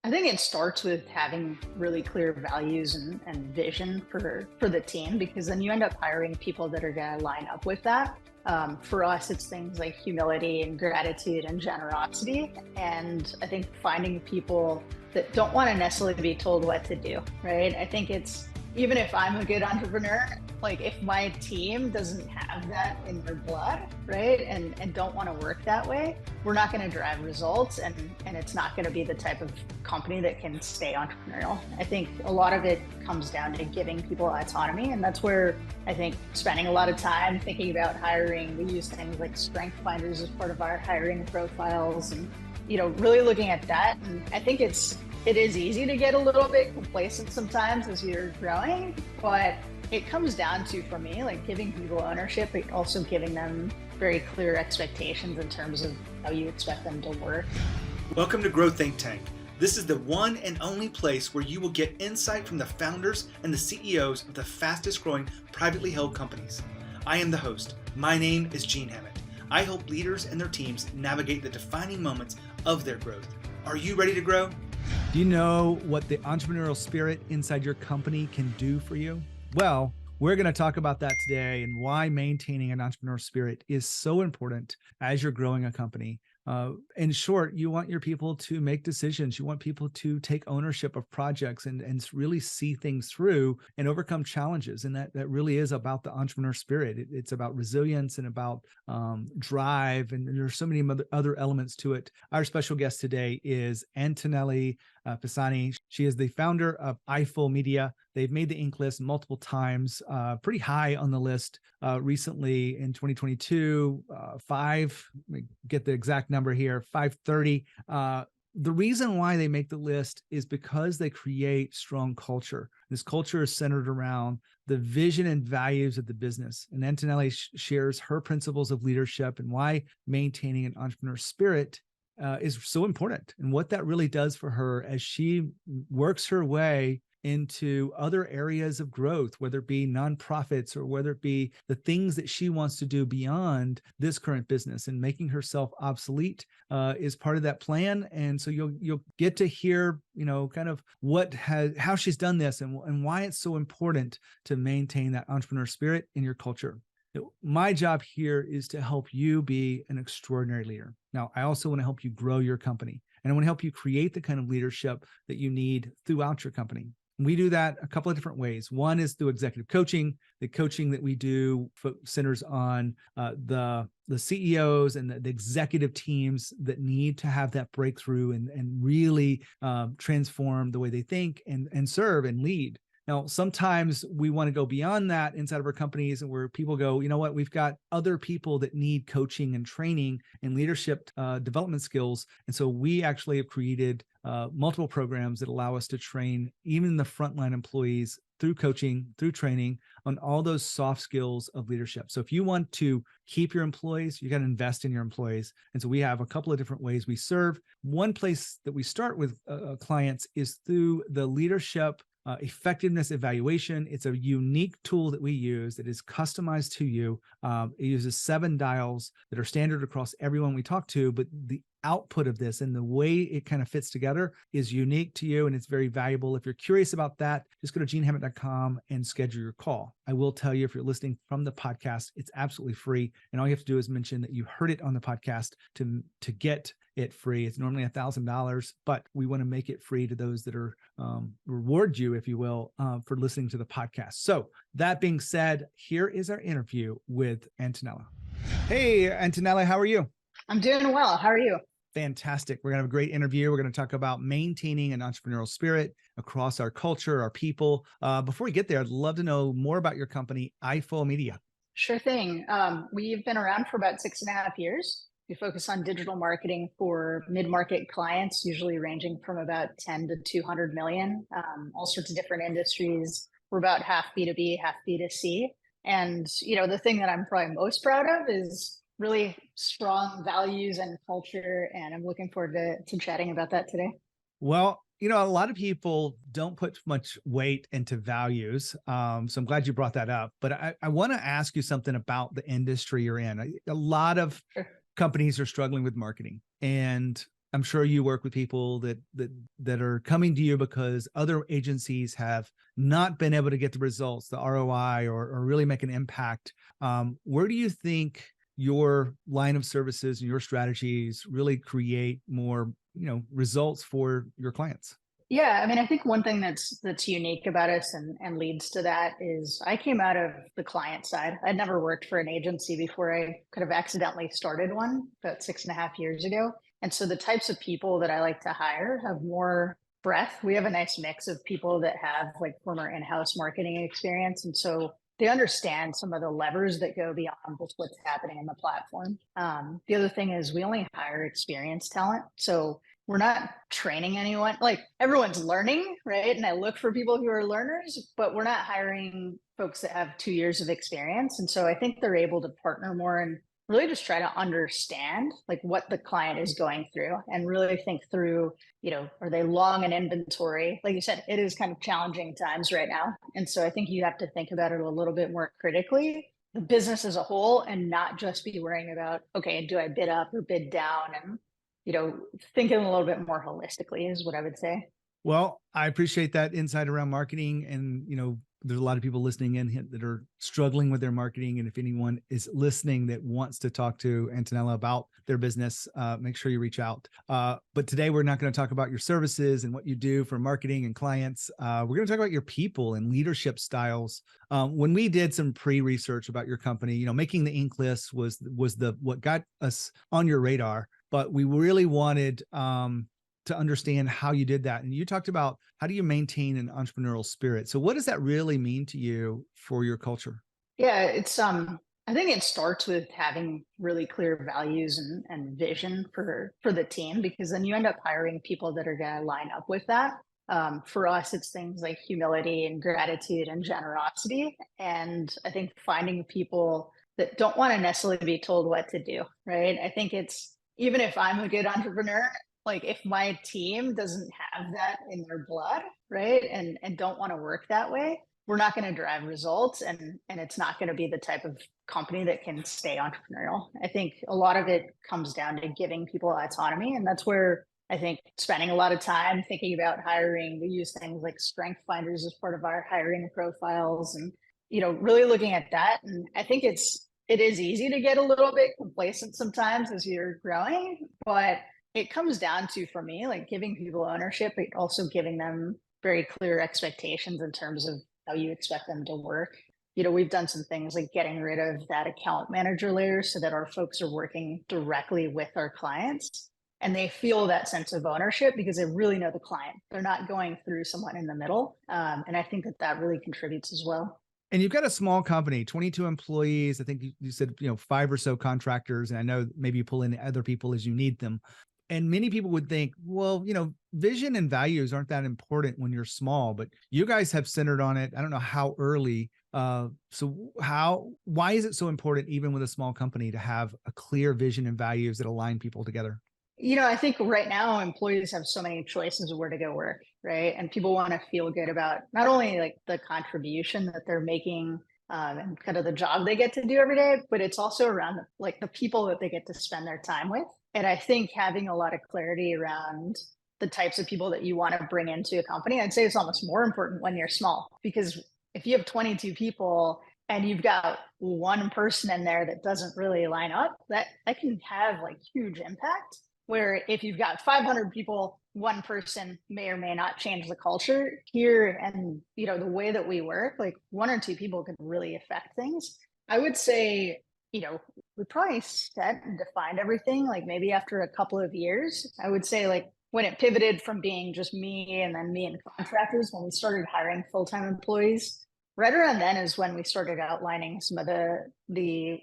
I think it starts with having really clear values and vision for the team, because then you end up hiring people that are going to line up with that. For us, it's things like humility and gratitude and generosity. And I think finding people that don't want to necessarily be told what to do, right? I think it's, even if I'm a good entrepreneur, like if my team doesn't have that in their blood, right, and don't want to work that way, we're not going to drive results, and it's not going to be the type of company that can stay entrepreneurial. I think a lot of it comes down to giving people autonomy, and that's where I think spending a lot of time thinking about hiring. We use things like strength finders as part of our hiring profiles, and really looking at that. And I think it is easy to get a little bit complacent sometimes as you're growing, but it comes down to, for me, like giving people ownership, but also giving them very clear expectations in terms of how you expect them to work. Welcome to Grow Think Tank. This is the one and only place where you will get insight from the founders and the CEOs of the fastest growing privately held companies. I am the host. My name is Gene Hammett. I help leaders and their teams navigate the defining moments of their growth. Are you ready to grow? Do you know what the entrepreneurial spirit inside your company can do for you? Well, we're going to talk about that today and why maintaining an entrepreneurial spirit is so important as you're growing a company. In short, you want your people to make decisions. You want people to take ownership of projects and really see things through and overcome challenges. And that really is about the entrepreneur spirit. It's about resilience and about drive. And there's so many other elements to it. Our special guest today is Antonella Pisani. She is the founder of Eyeful Media. They've made the Inc. list multiple times, pretty high on the list recently in 2022, let me get the exact number here, 530. The reason why they make the list is because they create strong culture. This culture is centered around the vision and values of the business. And Antonella shares her principles of leadership and why maintaining an entrepreneur spirit is so important, and what that really does for her as she works her way into other areas of growth, whether it be nonprofits or whether it be the things that she wants to do beyond this current business. And making herself obsolete is part of that plan. And so you'll get to hear, kind of how she's done this and why it's so important to maintain that entrepreneur spirit in your culture. My job here is to help you be an extraordinary leader. Now, I also want to help you grow your company, and I want to help you create the kind of leadership that you need throughout your company. We do that a couple of different ways. One is through executive coaching. The coaching that we do centers on the CEOs and the executive teams that need to have that breakthrough and really transform the way they think and serve and lead. Now, sometimes we want to go beyond that inside of our companies, and where people go, you know what, we've got other people that need coaching and training and leadership development skills. And so we actually have created multiple programs that allow us to train even the frontline employees through coaching, through training on all those soft skills of leadership. So if you want to keep your employees, you got to invest in your employees. And so we have a couple of different ways we serve. One place that we start with clients is through the leadership effectiveness evaluation. It's a unique tool that we use that is customized to you. It uses 7 dials that are standard across everyone we talk to, but the output of this and the way it kind of fits together is unique to you, and it's very valuable. If you're curious about that, just go to genehammett.com and schedule your call. I will tell you, if you're listening from the podcast, it's absolutely free, and all you have to do is mention that you heard it on the podcast to get it free. It's normally $1,000, but we want to make it free to those that are reward you, if you will, for listening to the podcast. So that being said, here is our interview with Antonella. Hey, Antonella, how are you? I'm doing well. How are you? Fantastic. We're going to have a great interview. We're going to talk about maintaining an entrepreneurial spirit across our culture, our people. Before we get there, I'd love to know more about your company, Eyeful Media. Sure thing. We've been around for about 6.5 years. We focus on digital marketing for mid-market clients, usually ranging from about 10 to 200 million, all sorts of different industries. We're about half B2B, half B2C. And, the thing that I'm probably most proud of is really strong values and culture. And I'm looking forward to chatting about that today. Well, a lot of people don't put much weight into values. So I'm glad you brought that up. But I want to ask you something about the industry you're in. A lot of companies are struggling with marketing, and I'm sure you work with people that are coming to you because other agencies have not been able to get the results, the ROI, or really make an impact. Where do you think your line of services and your strategies really create more, results for your clients? Yeah, I mean, I think one thing that's unique about us and leads to that is I came out of the client side. I'd never worked for an agency before. I could have accidentally started one about 6.5 years ago. And so the types of people that I like to hire have more breadth. We have a nice mix of people that have like former in-house marketing experience. And so they understand some of the levers that go beyond just what's happening in the platform. The other thing is we only hire experienced talent. So we're not training anyone. Like everyone's learning, right? And I look for people who are learners, but we're not hiring folks that have 2 years of experience. And so I think they're able to partner more and really just try to understand like what the client is going through and really think through, are they long in inventory? Like you said, it is kind of challenging times right now. And so I think you have to think about it a little bit more critically, the business as a whole, and not just be worrying about, okay, do I bid up or bid down? And thinking a little bit more holistically is what I would say. Well, I appreciate that insight around marketing. And, there's a lot of people listening in that are struggling with their marketing. And if anyone is listening that wants to talk to Antonella about their business, make sure you reach out. But today we're not going to talk about your services and what you do for marketing and clients. We're going to talk about your people and leadership styles. When we did some pre-research about your company, making the Inc. list was what got us on your radar. But we really wanted to understand how you did that. And you talked about how do you maintain an entrepreneurial spirit. So what does that really mean to you for your culture? Yeah, it's I think it starts with having really clear values and vision for the team, because then you end up hiring people that are going to line up with that. For us, it's things like humility and gratitude and generosity. And I think finding people that don't want to necessarily be told what to do, right? I think it's, even if I'm a good entrepreneur, like if my team doesn't have that in their blood, right, and don't want to work that way, we're not going to drive results, and it's not going to be the type of company that can stay entrepreneurial. I think a lot of it comes down to giving people autonomy, and that's where I think spending a lot of time thinking about hiring. We use things like strength finders as part of our hiring profiles, and really looking at that. And I think it is easy to get a little bit complacent sometimes as you're growing, but it comes down to, for me, like giving people ownership, but also giving them very clear expectations in terms of how you expect them to work. We've done some things like getting rid of that account manager layer so that our folks are working directly with our clients and they feel that sense of ownership because they really know the client. They're not going through someone in the middle. And I think that really contributes as well. And you've got a small company, 22 employees. I think you said, 5 or so contractors. And I know maybe you pull in other people as you need them. And many people would think, well, vision and values aren't that important when you're small, but you guys have centered on it. I don't know how early. Why is it so important, even with a small company, to have a clear vision and values that align people together? I think right now employees have so many choices of where to go work, right? And people want to feel good about not only like the contribution that they're making and kind of the job they get to do every day, but it's also around like the people that they get to spend their time with. And I think having a lot of clarity around the types of people that you want to bring into a company, I'd say it's almost more important when you're small, because if you have 22 people and you've got one person in there that doesn't really line up, that can have like huge impact. Where if you've got 500 people, one person may or may not change the culture here. And, the way that we work, like 1 or 2 people can really affect things. I would say, we probably set and defined everything, like maybe after a couple of years. I would say like when it pivoted from being just me and then me and contractors, when we started hiring full-time employees, right around then is when we started outlining some of the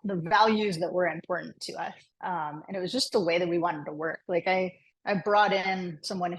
values that were important to us. And it was just the way that we wanted to work. Like I brought in someone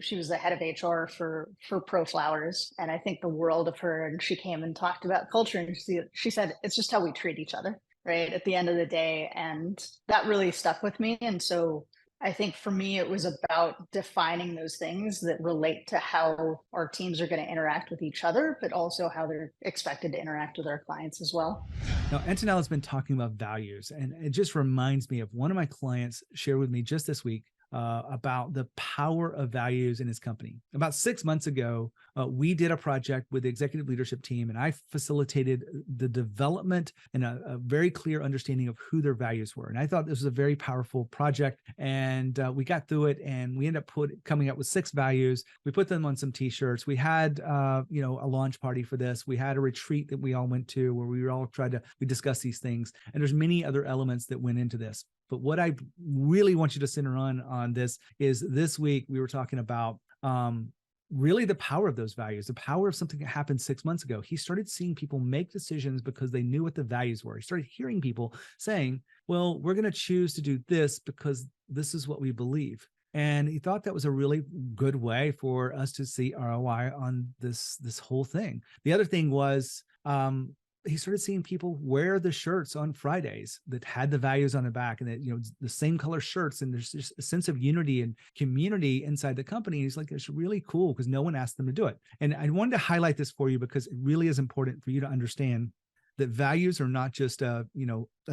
she was the head of HR for Pro Flowers. And I think the world of her, and she came and talked about culture, and she said, it's just how we treat each other, right? At the end of the day. And that really stuck with me. And so I think for me, it was about defining those things that relate to how our teams are going to interact with each other, but also how they're expected to interact with our clients as well. Now, Antonella's been talking about values, and it just reminds me of one of my clients shared with me just this week about the power of values in his company. About 6 months ago, we did a project with the executive leadership team, and I facilitated the development and a very clear understanding of who their values were. And I thought this was a very powerful project. And we got through it, and we ended up coming up with 6 values. We put them on some t-shirts. We had, a launch party for this. We had a retreat that we all went to where we discussed these things. And there's many other elements that went into this. But what I really want you to center on this is this week we were talking about really the power of those values, the power of something that happened 6 months ago. He started seeing people make decisions because they knew what the values were. He started hearing people saying, well, we're going to choose to do this because this is what we believe. And he thought that was a really good way for us to see ROI on this whole thing. The other thing was, he started seeing people wear the shirts on Fridays that had the values on the back, and that, the same color shirts, and there's just a sense of unity and community inside the company. And he's like, it's really cool because no one asked them to do it. And I wanted to highlight this for you because it really is important for you to understand that values are not just a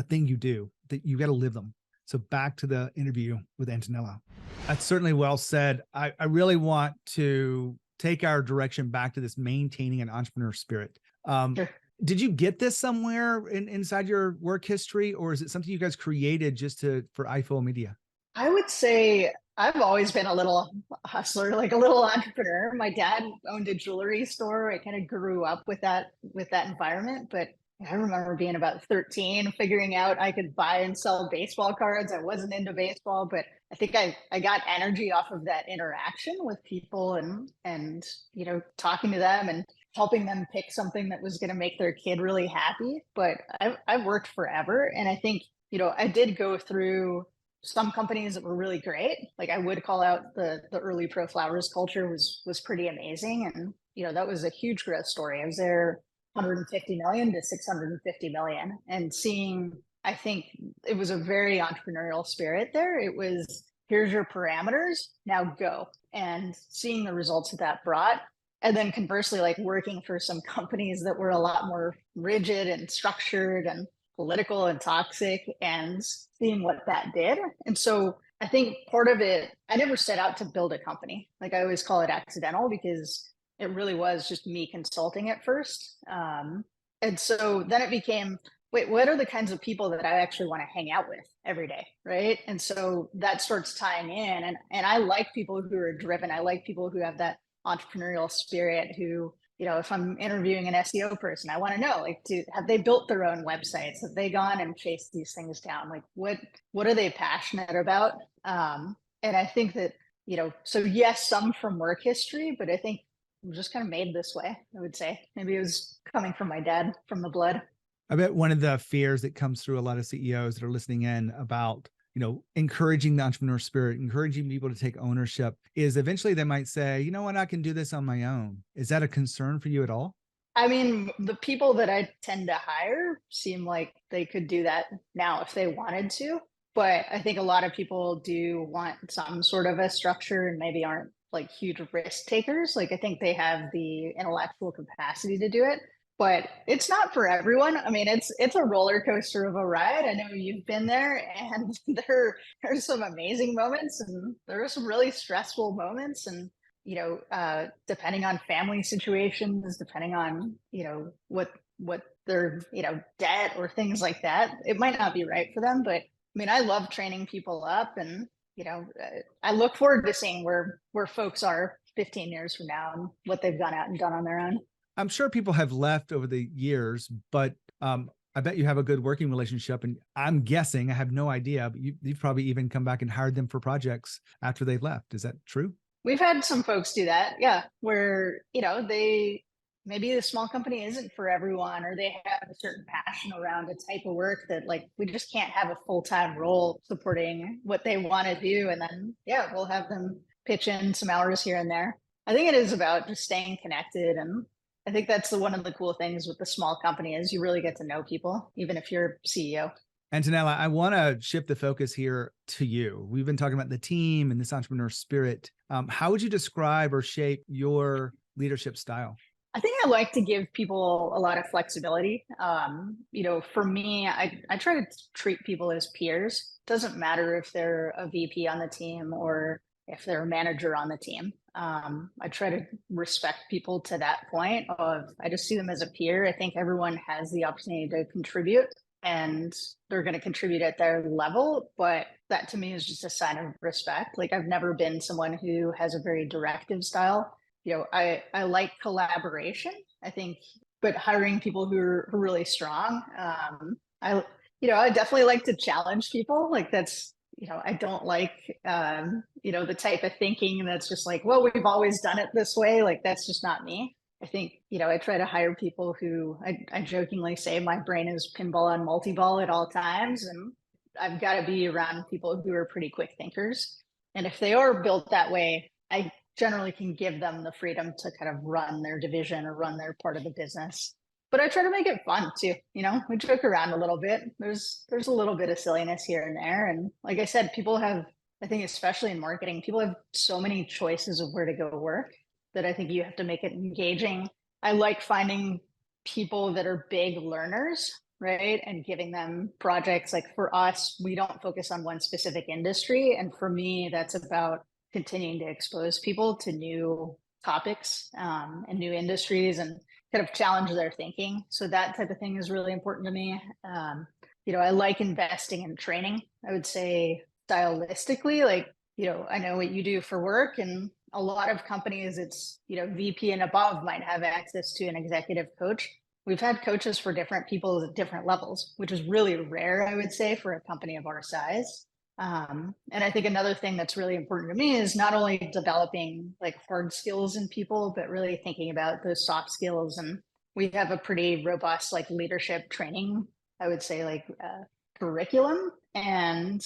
thing you do, that you got to live them. So back to the interview with Antonella. That's certainly well said. I really want to take our direction back to this maintaining an entrepreneur spirit. Sure. Did you get this somewhere inside your work history, or is it something you guys created just for Eyeful Media? I would say I've always been a little hustler, like a little entrepreneur. My dad owned a jewelry store. I kind of grew up with that environment, but I remember being about 13, figuring out I could buy and sell baseball cards. I wasn't into baseball, but I think I got energy off of that interaction with people and talking to them and helping them pick something that was going to make their kid really happy. But I've worked forever, and I think I did go through some companies that were really great. Like I would call out the early Pro Flowers culture was pretty amazing, and that was a huge growth story. I was there 150 million to 650 million, and seeing, I think it was a very entrepreneurial spirit there. It was, here's your parameters, now go, and seeing the results that brought. And then conversely, like working for some companies that were a lot more rigid and structured and political and toxic, and seeing what that did. And so I think part of it, I never set out to build a company. Like I always call it accidental, because it really was just me consulting at first. And so then it became, wait, what are the kinds of people that I actually want to hang out with every day, right? And so that starts tying in. And I like people who are driven. I like people who have that entrepreneurial spirit, who, if I'm interviewing an SEO person, I want to know, like, have they built their own websites? Have they gone and chased these things down? Like, what are they passionate about? And I think that, so yes, some from work history, but I think I'm just kind of made this way, I would say. Maybe it was coming from my dad, from the blood. I bet one of the fears that comes through a lot of CEOs that are listening in about, encouraging the entrepreneur spirit, encouraging people to take ownership, is eventually they might say, you know what, I can do this on my own. Is that a concern for you at all? I mean, the people that I tend to hire seem like they could do that now if they wanted to. But I think a lot of people do want some sort of a structure and maybe aren't like huge risk takers. Like I think they have the intellectual capacity to do it, but it's not for everyone. I mean, it's a roller coaster of a ride. I know you've been there, and there's some amazing moments, and there are some really stressful moments, and depending on family situations, depending on what their debt or things like that, it might not be right for them. But I mean, I love training people up, and I look forward to seeing where folks are 15 years from now and what they've gone out and done on their own. I'm sure people have left over the years, but I bet you have a good working relationship. And I'm guessing, I have no idea, but you've probably even come back and hired them for projects after they've left. Is that true? We've had some folks do that. Yeah. Where, maybe the small company isn't for everyone, or they have a certain passion around a type of work that like, we just can't have a full-time role supporting what they want to do. And then, we'll have them pitch in some hours here and there. I think it is about just staying connected. And I think that's one of the cool things with the small company is you really get to know people, even if you're CEO. Antonella, I want to shift the focus here to you. We've been talking about the team and this entrepreneur spirit. How would you describe or shape your leadership style? I think I like to give people a lot of flexibility. For me, I try to treat people as peers. Doesn't matter if they're a VP on the team or if they're a manager on the team. I try to respect people to that point of I just see them as a peer. I think everyone has the opportunity to contribute and they're going to contribute at their level. But that to me is just a sign of respect. Like I've never been someone who has a very directive style. I like collaboration, I think, but hiring people who are really strong. I definitely like to challenge people. Like that's, I don't like, the type of thinking that's just like, well, we've always done it this way. Like that's just not me. I think, I try to hire people who I jokingly say my brain is pinball and multi-ball at all times. And I've got to be around people who are pretty quick thinkers. And if they are built that way, I generally can give them the freedom to kind of run their division or run their part of the business. But I try to make it fun too. We joke around a little bit. There's a little bit of silliness here and there. And like I said, people have, I think, especially in marketing, people have so many choices of where to go work that I think you have to make it engaging. I like finding people that are big learners, right? And giving them projects. Like for us, we don't focus on one specific industry. And for me, that's about continuing to expose people to new topics and new industries and kind of challenge their thinking. So that type of thing is really important to me. I like investing in training. I would say stylistically, like, I know what you do for work, and a lot of companies, it's, VP and above might have access to an executive coach. We've had coaches for different people at different levels, which is really rare, I would say, for a company of our size. And I think another thing that's really important to me is not only developing like hard skills in people, but really thinking about those soft skills. And we have a pretty robust like leadership training, I would say, like curriculum, and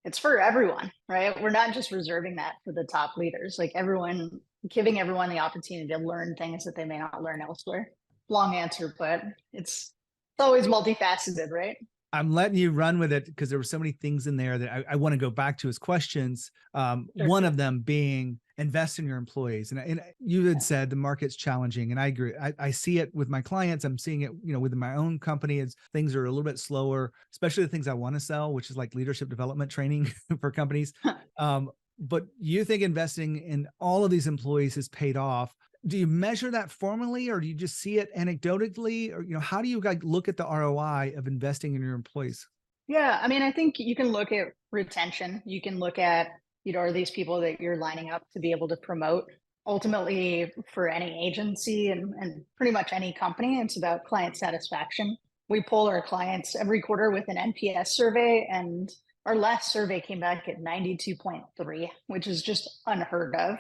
it's for everyone, right? We're not just reserving that for the top leaders, like everyone, giving everyone the opportunity to learn things that they may not learn elsewhere. Long answer, but it's always multifaceted, right? I'm letting you run with it because there were so many things in there that I want to go back to as questions. Sure. One of them being invest in your employees. And you had said the market's challenging, and I agree. I see it with my clients. I'm seeing it, within my own company. As things are a little bit slower, especially the things I want to sell, which is like leadership development training for companies. But you think investing in all of these employees has paid off? Do you measure that formally, or do you just see it anecdotally, or how do you guys look at the ROI of investing in your employees? Yeah, I mean, I think you can look at retention. You can look at, are these people that you're lining up to be able to promote? Ultimately, for any agency and pretty much any company, it's about client satisfaction. We poll our clients every quarter with an NPS survey, and our last survey came back at 92.3, which is just unheard of.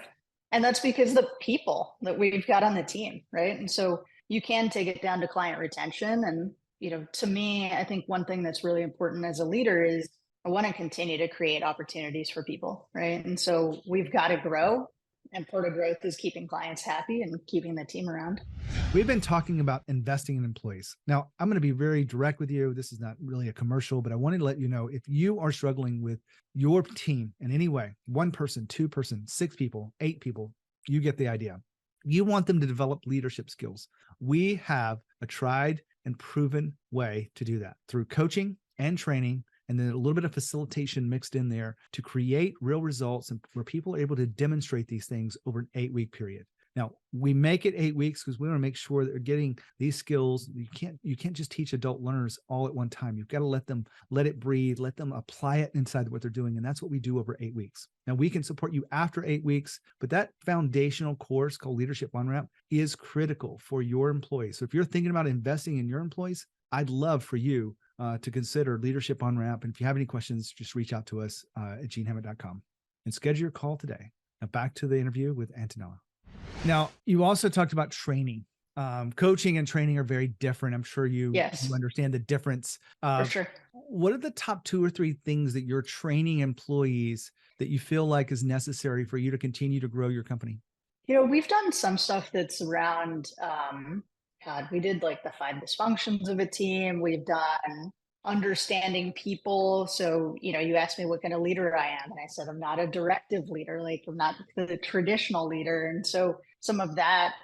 And that's because the people that we've got on the team, right? And so you can take it down to client retention. And, to me, I think one thing that's really important as a leader is I want to continue to create opportunities for people, right? And so we've got to grow. And part of growth is keeping clients happy and keeping the team around. We've been talking about investing in employees. Now, I'm going to be very direct with you. This is not really a commercial, but I wanted to let you know if you are struggling with your team in any way, one person, two person, 6 people, 8 people, you get the idea. You want them to develop leadership skills. We have a tried and proven way to do that through coaching and training, and then a little bit of facilitation mixed in there to create real results and where people are able to demonstrate these things over an 8-week period. Now, we make it 8 weeks because we want to make sure that they're getting these skills. You can't just teach adult learners all at one time. You've got to let it breathe, let them apply it inside what they're doing. And that's what we do over 8 weeks. Now, we can support you after 8 weeks, but that foundational course called Leadership On-Ramp is critical for your employees. So if you're thinking about investing in your employees, I'd love for you to consider Leadership On-Ramp. And if you have any questions, just reach out to us at genehammett.com and schedule your call today. Now back to the interview with Antonella. Now, you also talked about training. Coaching and training are very different. I'm sure you understand the difference. For sure. What are the top 2 or 3 things that you're training employees that you feel like is necessary for you to continue to grow your company? We've done some stuff that's around, we did like the 5 dysfunctions of a team. We've done understanding people. So, you asked me what kind of leader I am, and I said, I'm not a directive leader, like I'm not the traditional leader. And so some of that,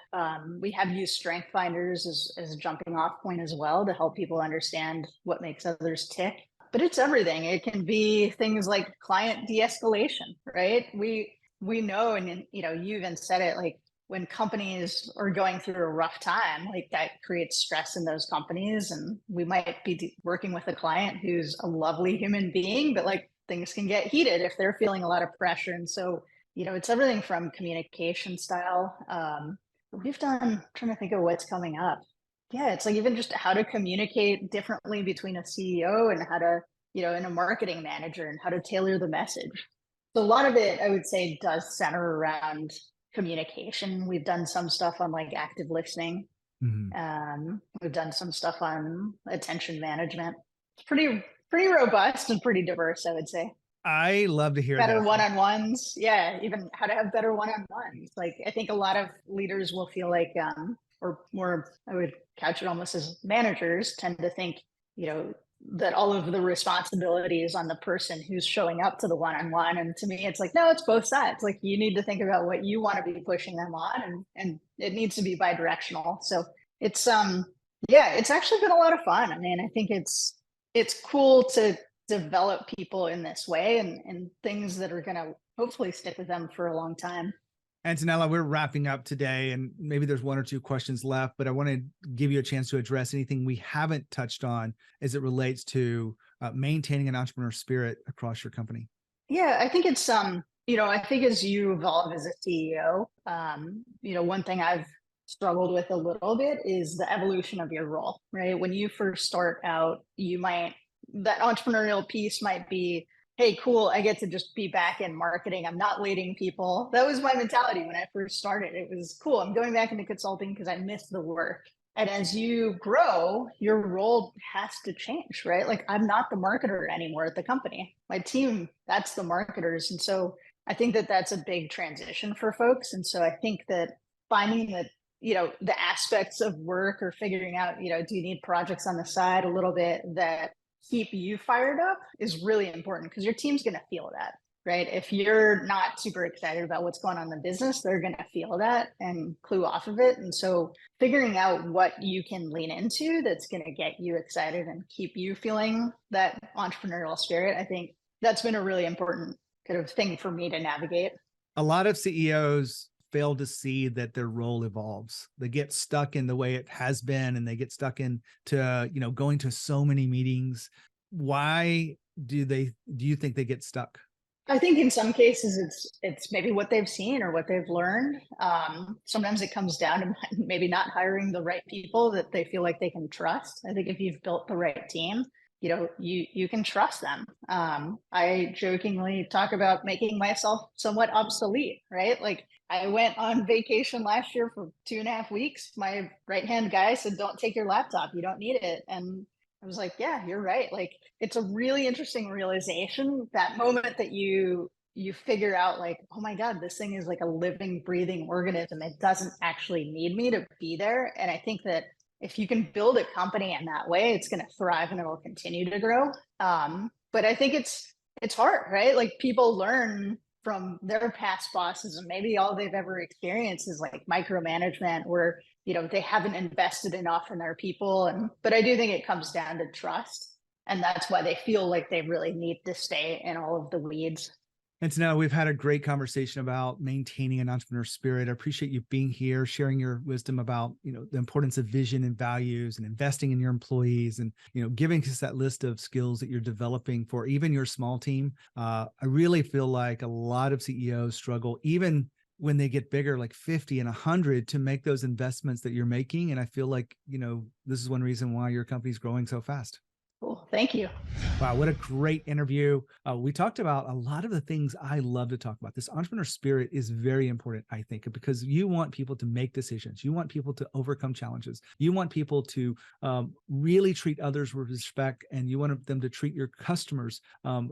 we have used strength finders as a jumping off point as well to help people understand what makes others tick. But it's everything. It can be things like client de-escalation, right? We know, and you even said it, like when companies are going through a rough time, like that creates stress in those companies. And we might be working with a client who's a lovely human being, but like things can get heated if they're feeling a lot of pressure. And so, it's everything from communication style. I'm trying to think of what's coming up. Yeah, it's like even just how to communicate differently between a CEO and how to, and a marketing manager, and how to tailor the message. So a lot of it, I would say, does center around communication. We've done some stuff on like active listening. We've done some stuff on attention management. It's pretty robust and pretty diverse, I would say. I love to hear Better that. one-on-ones. Yeah, even how to have better one-on-ones. Like I think a lot of leaders will feel like, or more, I would couch it almost as managers tend to think, that all of the responsibility is on the person who's showing up to the one-on-one. And to me, it's like, no, it's both sides. Like you need to think about what you want to be pushing them on, and it needs to be bi-directional. So it's, yeah, it's actually been a lot of fun. I mean, I think it's cool to develop people in this way, and things that are going to hopefully stick with them for a long time. Antonella, we're wrapping up today, and maybe there's one or two questions left, but I want to give you a chance to address anything we haven't touched on as it relates to maintaining an entrepreneur spirit across your company. Yeah, I think it's, I think as you evolve as a CEO, one thing I've struggled with a little bit is the evolution of your role, right? When you first start out, that entrepreneurial piece might be, hey, cool, I get to just be back in marketing. I'm not leading people. That was my mentality when I first started. It was cool. I'm going back into consulting because I miss the work. And as you grow, your role has to change, right? Like I'm not the marketer anymore at the company. My team, that's the marketers. And so I think that that's a big transition for folks. And so I think that finding that, the aspects of work, or figuring out, do you need projects on the side a little bit that keep you fired up is really important, because your team's going to feel that, right? If you're not super excited about what's going on in the business, they're going to feel that and clue off of it. And so figuring out what you can lean into that's going to get you excited and keep you feeling that entrepreneurial spirit, I think that's been a really important kind of thing for me to navigate. A lot of CEOs fail to see that their role evolves. They get stuck in the way it has been, and they get stuck into, going to so many meetings. Why do you think they get stuck? I think in some cases it's maybe what they've seen or what they've learned. Sometimes it comes down to maybe not hiring the right people that they feel like they can trust. I think if you've built the right team, you can trust them. I jokingly talk about making myself somewhat obsolete, right? Like I went on vacation last year for 2.5 weeks. My right-hand guy said, don't take your laptop. You don't need it. And I was like, yeah, you're right. Like it's a really interesting realization, that moment that you figure out like, oh my God, this thing is like a living, breathing organism. It doesn't actually need me to be there. And I think that if you can build a company in that way, it's going to thrive and it'll continue to grow. But I think it's hard, right? Like people learn from their past bosses, and maybe all they've ever experienced is like micromanagement, where they haven't invested enough in their people. But I do think it comes down to trust, and that's why they feel like they really need to stay in all of the weeds. And so now we've had a great conversation about maintaining an entrepreneur spirit. I appreciate you being here, sharing your wisdom about, the importance of vision and values and investing in your employees, and, giving us that list of skills that you're developing for even your small team. I really feel like a lot of CEOs struggle, even when they get bigger, like 50 and 100, to make those investments that you're making. And I feel like, this is one reason why your company's growing so fast. Cool. Thank you. Wow, what a great interview. We talked about a lot of the things I love to talk about. This entrepreneur spirit is very important, I think, because you want people to make decisions. You want people to overcome challenges. You want people to really treat others with respect, and you want them to treat your customers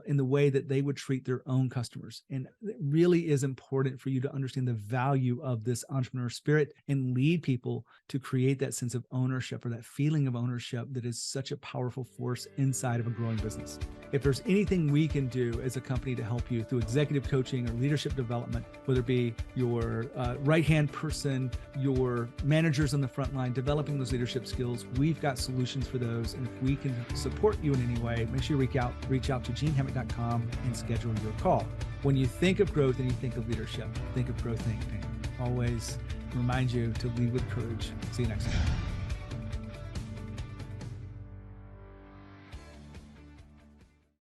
in the way that they would treat their own customers. And it really is important for you to understand the value of this entrepreneur spirit and lead people to create that sense of ownership, or that feeling of ownership that is such a powerful force force inside of a growing business. If there's anything we can do as a company to help you through executive coaching or leadership development, whether it be your right-hand person, your managers on the front line, developing those leadership skills, we've got solutions for those. And if we can support you in any way, make sure you reach out to genehammett.com and schedule your call. When you think of growth and you think of leadership, think of Growth Think Tank. Always remind you to lead with courage. See you next time.